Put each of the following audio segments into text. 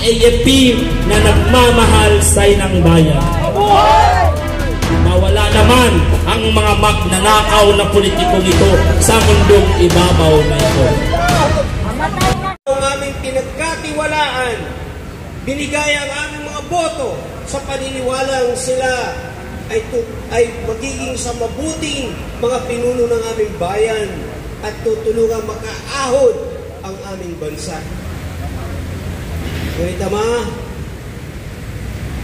AFP na nagmamahal sa inang bayan. Mawala naman ang mga magnanakaw na politikong ito sa mundong ibabaw na ito. Ang aming pinagkatiwalaan, binigay ang aming mga boto sa paniniwalang sila ay magiging sa mabuting mga pinuno ng aming bayan at tutulungan makaahod ang aming bansa. Ngunit Ama,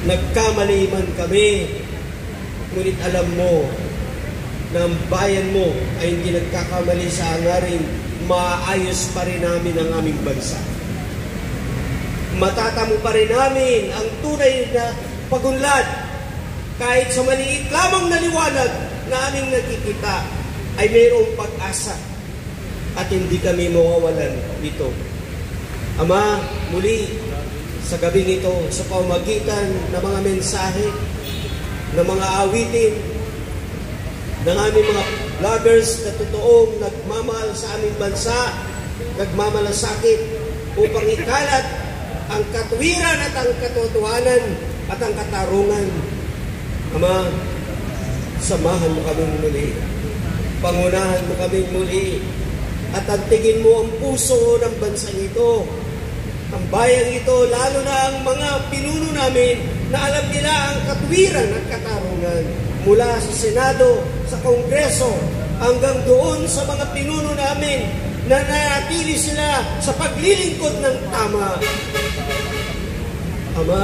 nagkamali man kami, ngunit alam mo na ang bayan mo ay hindi nagkakamali sa hangaring maayos pa rin namin ang aming bansa. Matatamo pa rin namin ang tunay na pagunlad kahit sa maliit lamang na liwanag na aming nakikita ay mayroong pag-asa at hindi kami mawawalan nito. Ama, muli sa gabing ito, sa pamamagitan ng mga mensahe, ng mga awitin, ng aming mga vloggers na totoong nagmamahal sa aming bansa, nagmamalasakit upang ikalat ang katuwiran at ang katotohanan at ang katarungan. Ama, samahan mo kami muli. Pangunahan mo kami muli. At antigin mo ang puso ng bansang ito. Ang bayang ito, lalo na ang mga pinuno namin na alam nila ang katuwiran at katarungan. Mula sa Senado, sa Kongreso, hanggang doon sa mga pinuno namin na nanatili sila sa paglilingkod ng tama. Ama,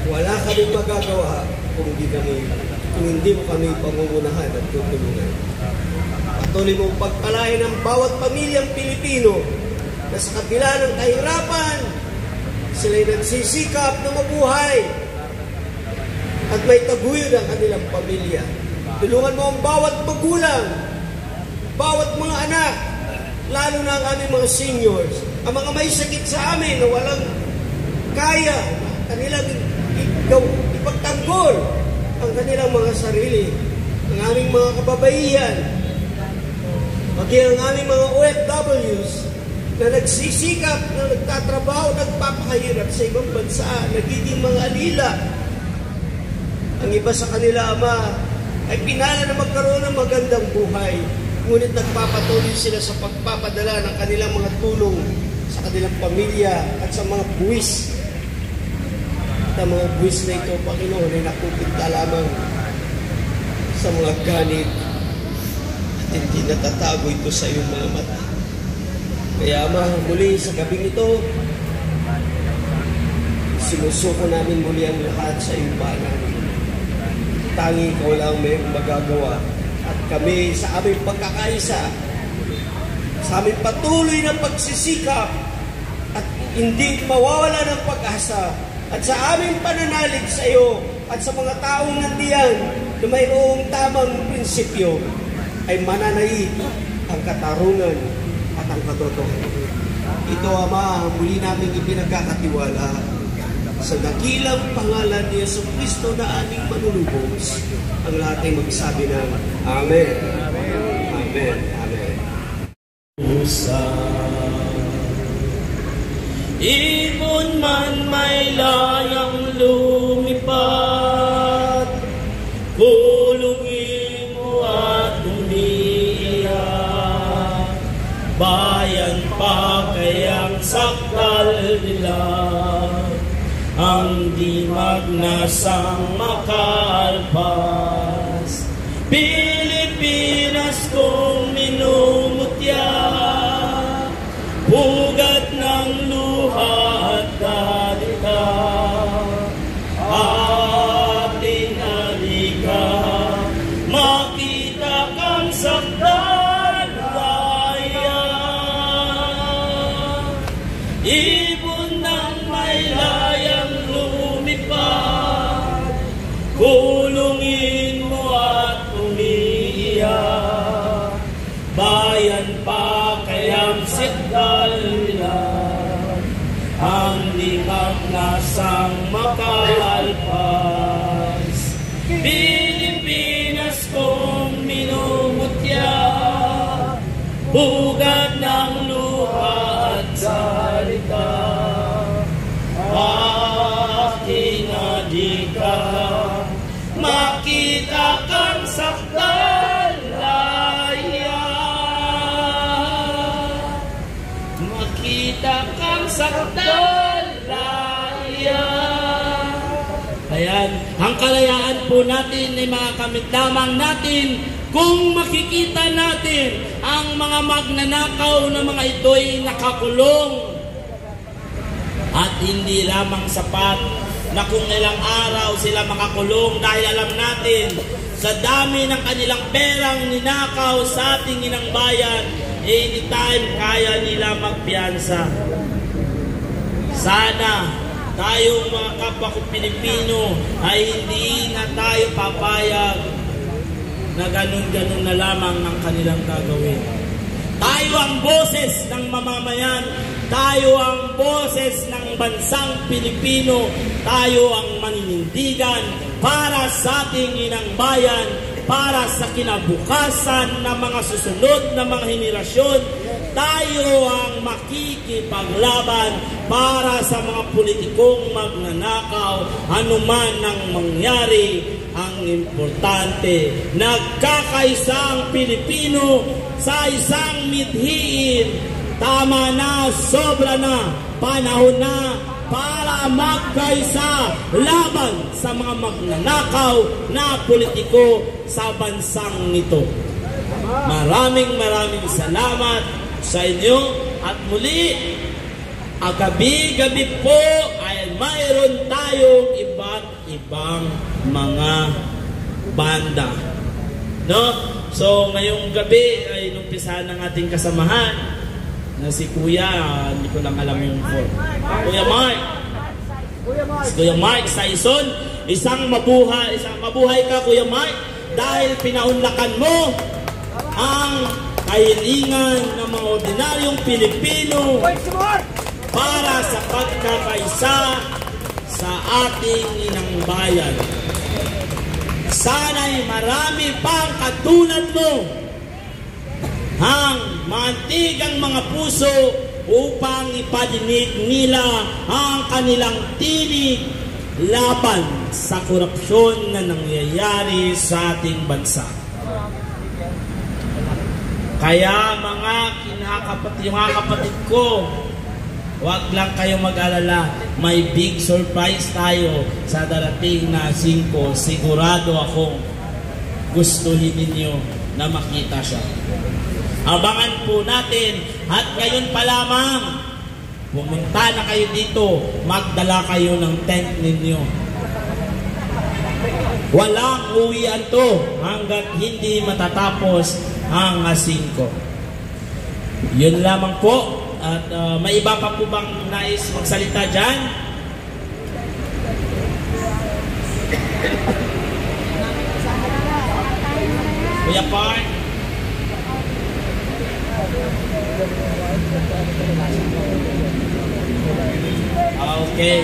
wala kaming magagawa kung hindi mo kami pangungunahan at tutulungan. Patuloy mong pagpalain ang bawat pamilyang Pilipino na sa kabila ng kahirapan, sila'y nagsisikap na mabuhay at may taguyod ang kanilang pamilya. Tulungan mo ang bawat magulang, bawat mga anak, lalo na ang aming mga seniors, ang mga may sakit sa amin na walang kaya, kanilang ipagtanggol ang kanilang mga sarili, ang aming mga kababaihan, maging ang aming mga OFWs na nagsisikap, na nagtatrabaho, nagpapakahirap sa ibang bansa, nagiging mga alila. Ang iba sa kanila, Ama, ay pinala na magkaroon ng magandang buhay, ngunit nagpapatuloy sila sa pagpapadala ng kanilang mga tulong sa kanilang pamilya at sa mga buwis. At ang mga buwis na ito, Panginoon, ay nakupinta lamang sa mga ganit at hindi natatago ito sa iyong mga mata. Kaya Ama, muli sa gabing ito, sinusuko namin muli ang lahat sa iyong banan. Tangi ikaw lang may magagawa at kami sa aming pagkakaisa, sa aming patuloy na pagsisikap at hindi mawawala ng pag-asa at sa aming pananalig sa iyo at sa mga taong nandiyan na mayroong tamang prinsipyo ay mananaig ang katarungan at ang katotohanan. Ito, Ama, muli namin ipinagkakatiwala sa dakilang pangalan ni Jesucristo na aming manunubos. Ang lahat ay magsabi ng Amen. Amen. Amen. Ibon man may layang lumipad, pulungin mo at umiiyak. Bayan pa kayang sakdal nila, ang di magnasang makalpas. Pilipinas kong minumutya, hugat ng luha at dalita. Ating halika, makita kang sakdal raya. Ibon ng may layang lumipad, kulungin mo at umiiyak. Bayan pa kayang sikdal nila, ang di magnasang makalpas. Pilipinas kong minumutya, hugad ng luha at salita. makita kang sakdalaya. Ayan, ang kalayaan po natin ay makakamit lamang natin kung makikita natin ang mga magnanakaw na mga ito'y nakakulong. At hindi lamang sapat na kung ilang araw sila makakulong, dahil alam natin sa dami ng kanilang perang ninakaw sa ating inang bayan, anytime kaya nila magpiyansa. Sana tayong mga kapwa ko Pilipino ay hindi na tayo papayag na ganun-ganun na lamang ang kanilang gagawin. Tayo ang boses ng mamamayan, tayo ang boses ng bansang Pilipino, tayo ang maninindigan para sa ating inang bayan, para sa kinabukasan ng mga susunod na mga henerasyon. Tayo ang makikipaglaban para sa mga politikong magnanakaw, anuman ang mangyari. Ang importante, nagkakaisa ang Pilipino sa isang mithiin. Tama na, sobra na, panahon na para magkaisa laban sa mga magnanakaw na politiko sa bansang nito. Maraming salamat sa inyo at muli, gabi-gabi po ay mayroon tayong iba't ibang mga banda. No? So, ngayong gabi ay numpisahan ng ating kasamahan na si Kuya, hindi ko lang alam yung phone. Kuya Mike Saison, isang mabuhay ka Kuya Mike, dahil pinaunlakan mo ang kahilingan ng mga ordinaryong Pilipino para sa pagkakaisa sa ating inang bayan. Sana'y marami pang katulad mo ang maantigang mga puso upang ipadinig nila ang kanilang tinig laban sa korupsyon na nangyayari sa ating bansa. Kaya mga kapatid ko, huwag lang kayo mag-alala. May big surprise tayo sa darating na 5. Sigurado akong gustuhin ninyo na makita siya. Abangan po natin at ngayon pa lamang, pumunta na kayo dito, magdala kayo ng tent ninyo. Walang uwian to hanggat hindi matatapos ang 5. Yun lamang po. At may iba pa po bang nais magsalita dyan? Kuya Park? Okay,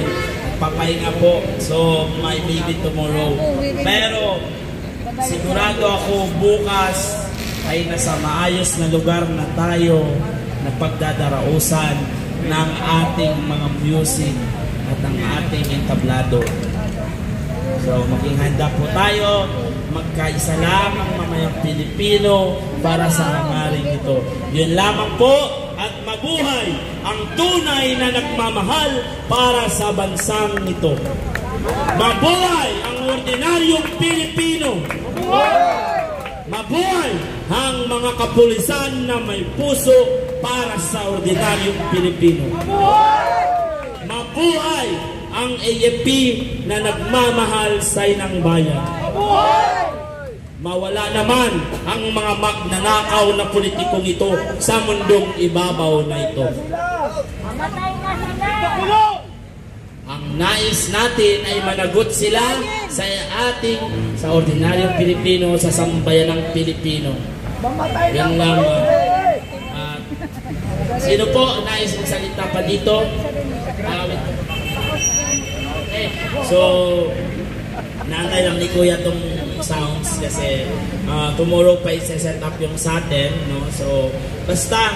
papahinga po. So, may maybe tomorrow. Pero, sigurado ako bukas ay nasa maayos na lugar na tayo na pagdadarausan ng ating mga music at ng ating entablado. So, maging handa po tayo, magkaisa lang ang mamayang Pilipino para sa hangaring ito. Yun lamang po, at mabuhay ang tunay na nagmamahal para sa bansang ito. Mabuhay ang ordinaryong Pilipino! Mabuhay ang mga kapulisan na may puso para sa ordinaryong Pilipino. Mabuhay ang AFP na nagmamahal sa inang bayan. Mawala naman ang mga magnanakaw na politikong ito sa mundong ibabaw na ito. Ang nais natin ay managot sila sa ordinaryong Pilipino, sa sambayanang Pilipino. Yan lang. Sino po nais magsalita pa dito? Okay. So, naantay lang ni Kuya itong sounds kasi tomorrow pa i-set up yung sa atin. No? So, basta